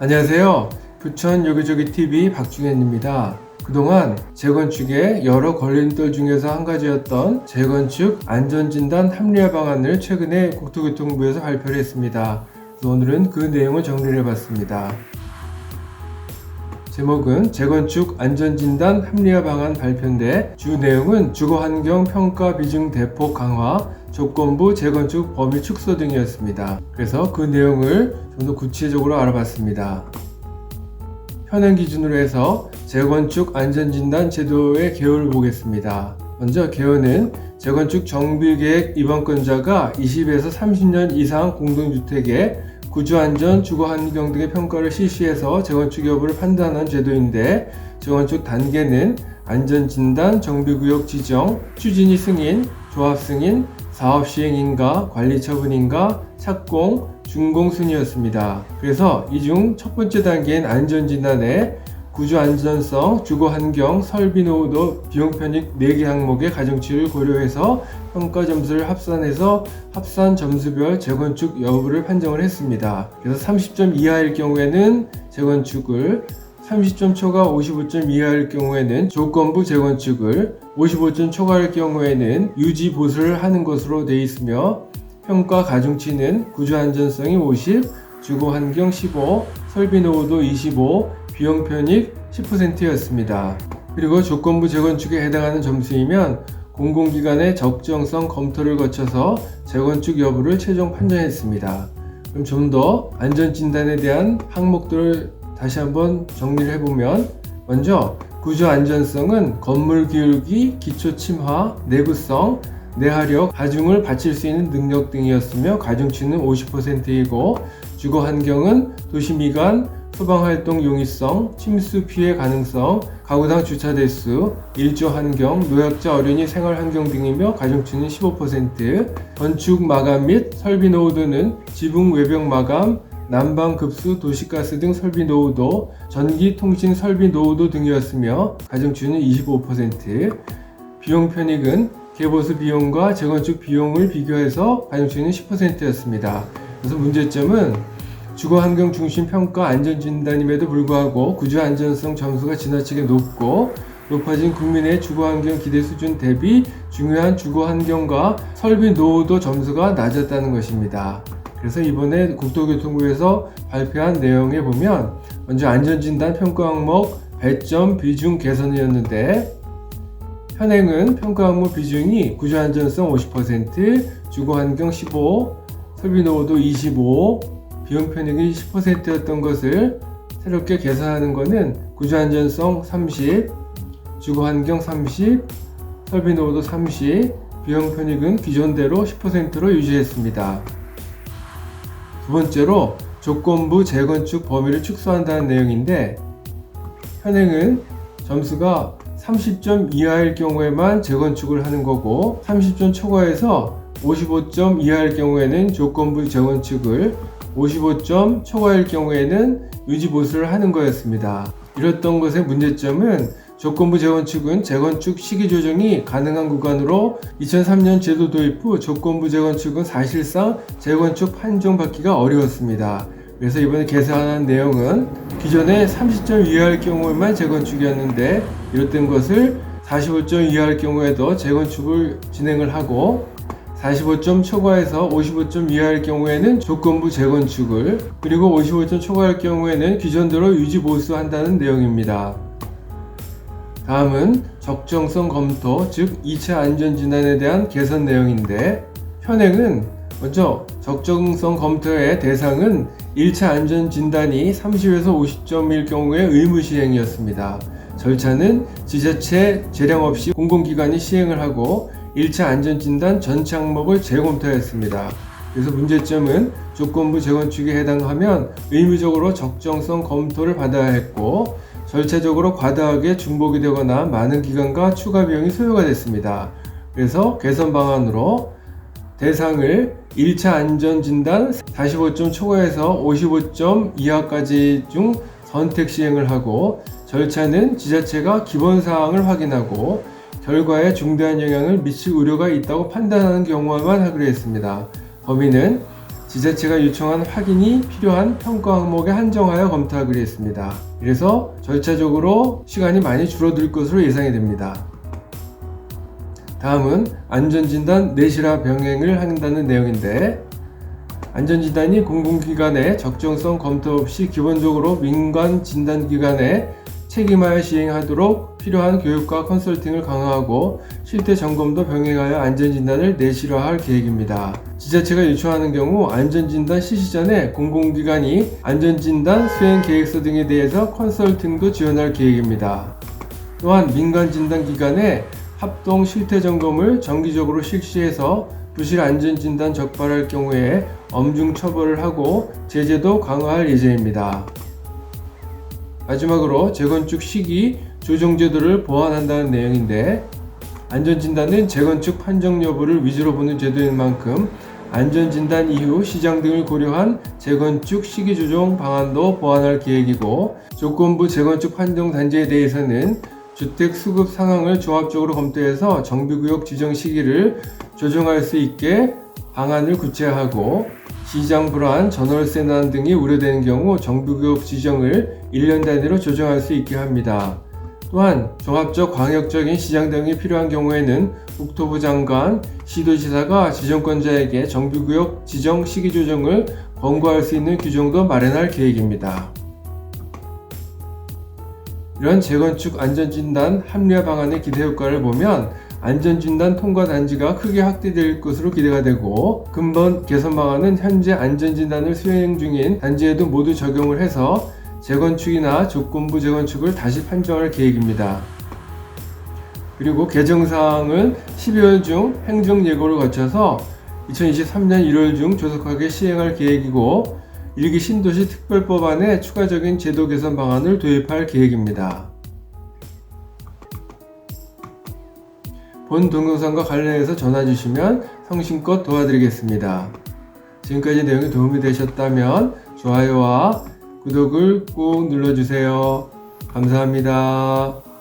안녕하세요. 부천 여기저기 박중현입니다. 그동안 재건축의 여러 걸림돌 중에서 한 가지였던 재건축 안전진단 합리화 방안을 최근에 국토교통부에서 발표를 했습니다. 그래서 오늘은 그 내용을 정리를 해봤습니다. 제목은 재건축 안전진단 합리화 방안 발표인데 주 내용은 주거환경 평가 비중 대폭 강화, 조건부 재건축 범위 축소 등이었습니다. 그래서 그 내용을 좀 더 구체적으로 알아봤습니다. 현행 기준으로 해서 재건축 안전진단 제도의 개요를 보겠습니다. 먼저 개요는 재건축 정비계획 입원권자가 20에서 30년 이상 공동주택의 구조안전, 주거환경 등의 평가를 실시해서 재건축 여부를 판단하는 제도인데, 재건축 단계는 안전진단, 정비구역 지정, 추진위 승인, 조합 승인, 사업 시행인가, 관리 처분인가, 착공, 준공 순이었습니다. 그래서 이 중 첫 번째 단계인 안전진단에 구조 안전성, 주거 환경, 설비 노후도, 비용 편익 4개 항목의 가중치를 고려해서 평가 점수를 합산해서 합산 점수별 재건축 여부를 판정을 했습니다. 그래서 30점 이하일 경우에는 재건축을, 30점 초과 55점 이하일 경우에는 조건부 재건축을, 55점 초과일 경우에는 유지 보수를 하는 것으로 되어 있으며, 평가 가중치는 구조 안전성이 50, 주거 환경 15, 설비 노후도 25, 비용 편익 10%였습니다. 그리고 조건부 재건축에 해당하는 점수이면 공공기관의 적정성 검토를 거쳐서 재건축 여부를 최종 판정했습니다. 그럼 좀 더 안전진단에 대한 항목들을 다시 한번 정리를 해보면, 먼저 구조 안전성은 건물 기울기, 기초 침하, 내구성, 내하력, 가중을 받칠 수 있는 능력 등이었으며 가중치는 50%이고, 주거 환경은 도시 미관, 소방활동 용이성, 침수 피해 가능성, 가구당 주차 대수, 일조 환경, 노약자 어린이 생활 환경 등이며 가중치는 15%, 건축 마감 및 설비 노후도는 지붕 외벽 마감, 난방 급수, 도시가스 등 설비 노후도, 전기 통신 설비 노후도 등이었으며 가중치는 25%, 비용 편익은 개보수 비용과 재건축 비용을 비교해서 가중치는 10%였습니다. 그래서 문제점은 주거환경 중심 평가 안전진단임에도 불구하고 구조 안전성 점수가 지나치게 높고, 높아진 국민의 주거환경 기대 수준 대비 중요한 주거환경과 설비 노후도 점수가 낮았다는 것입니다. 그래서 이번에 국토교통부에서 발표한 내용에 보면, 먼저 안전진단 평가 항목 배점 비중 개선이었는데, 현행은 평가 항목 비중이 구조 안전성 50%, 주거환경 15, 설비 노후도 25, 비용 편익이 10%였던 것을 새롭게 개선하는 것은 구조 안전성 30, 주거 환경 30, 설비 노후도 30, 비용 편익은 기존대로 10%로 유지했습니다. 두 번째로 조건부 재건축 범위를 축소한다는 내용인데, 현행은 점수가 30점 이하일 경우에만 재건축을 하는 거고, 30점 초과해서 55점 이하일 경우에는 조건부 재건축을, 55점 초과일 경우에는 유지보수를 하는 거였습니다. 이랬던 것의 문제점은 조건부 재건축은 재건축 시기 조정이 가능한 구간으로 2003년 제도 도입 후 조건부 재건축은 사실상 재건축 판정받기가 어려웠습니다. 그래서 이번에 개선한 내용은 기존에 30점 이하일 경우에만 재건축이었는데, 이랬던 것을 45점 이하일 경우에도 재건축을 진행을 하고, 45점 초과해서 55점 이하일 경우에는 조건부 재건축을, 그리고 55점 초과할 경우에는 기존대로 유지 보수한다는 내용입니다. 다음은 적정성 검토, 즉 2차 안전진단에 대한 개선 내용인데, 현행은 먼저 적정성 검토의 대상은 1차 안전진단이 30에서 50점일 경우에 의무 시행이었습니다. 절차는 지자체 재량 없이 공공기관이 시행을 하고 1차 안전진단 전체 항목을 재검토했습니다. 그래서 문제점은 조건부 재건축에 해당하면 의무적으로 적정성 검토를 받아야 했고, 절차적으로 과다하게 중복이 되거나 많은 기간과 추가 비용이 소요가 됐습니다. 그래서 개선 방안으로 대상을 1차 안전진단 45점 초과해서 55점 이하까지 중 선택 시행을 하고, 절차는 지자체가 기본사항을 확인하고 결과에 중대한 영향을 미칠 우려가 있다고 판단하는 경우만 하기로 했습니다. 범위는 지자체가 요청한 확인이 필요한 평가 항목에 한정하여 검토하기로 했습니다. 이래서 절차적으로 시간이 많이 줄어들 것으로 예상이 됩니다. 다음은 안전진단 내실화 병행을 한다는 내용인데, 안전진단이 공공기관의 적정성 검토 없이 기본적으로 민간 진단기관에 책임하여 시행하도록 필요한 교육과 컨설팅을 강화하고 실태 점검도 병행하여 안전진단을 내실화할 계획입니다. 지자체가 요청하는 경우 안전진단 실시 전에 공공기관이 안전진단 수행 계획서 등에 대해서 컨설팅도 지원할 계획입니다. 또한 민간 진단기관에 합동 실태 점검을 정기적으로 실시해서 부실 안전진단 적발할 경우에 엄중 처벌을 하고 제재도 강화할 예정입니다. 마지막으로 재건축 시기 조정 제도를 보완한다는 내용인데, 안전진단은 재건축 판정 여부를 위주로 보는 제도인 만큼 안전진단 이후 시장 등을 고려한 재건축 시기 조정 방안도 보완할 계획이고, 조건부 재건축 판정 단지에 대해서는 주택 수급 상황을 종합적으로 검토해서 정비구역 지정 시기를 조정할 수 있게 방안을 구체화하고, 시장 불안, 전월세 난 등이 우려되는 경우 정비구역 지정을 1년 단위로 조정할 수 있게 합니다. 또한 종합적 광역적인 시장 등이 필요한 경우에는 국토부 장관, 시도지사가 지정권자에게 정비구역 지정 시기 조정을 권고할 수 있는 규정도 마련할 계획입니다. 이런 재건축 안전진단 합리화 방안의 기대 효과를 보면 안전진단 통과 단지가 크게 확대될 것으로 기대가 되고, 근본 개선 방안은 현재 안전진단을 수행 중인 단지에도 모두 적용을 해서 재건축이나 조건부 재건축을 다시 판정할 계획입니다. 그리고 개정사항은 12월 중 행정예고를 거쳐서 2023년 1월 중 조속하게 시행할 계획이고, 1기 신도시 특별법안에 추가적인 제도 개선 방안을 도입할 계획입니다. 본 동영상과 관련해서 전화 주시면 성심껏 도와드리겠습니다. 지금까지 내용이 도움이 되셨다면 좋아요와 구독을 꼭 눌러주세요. 감사합니다.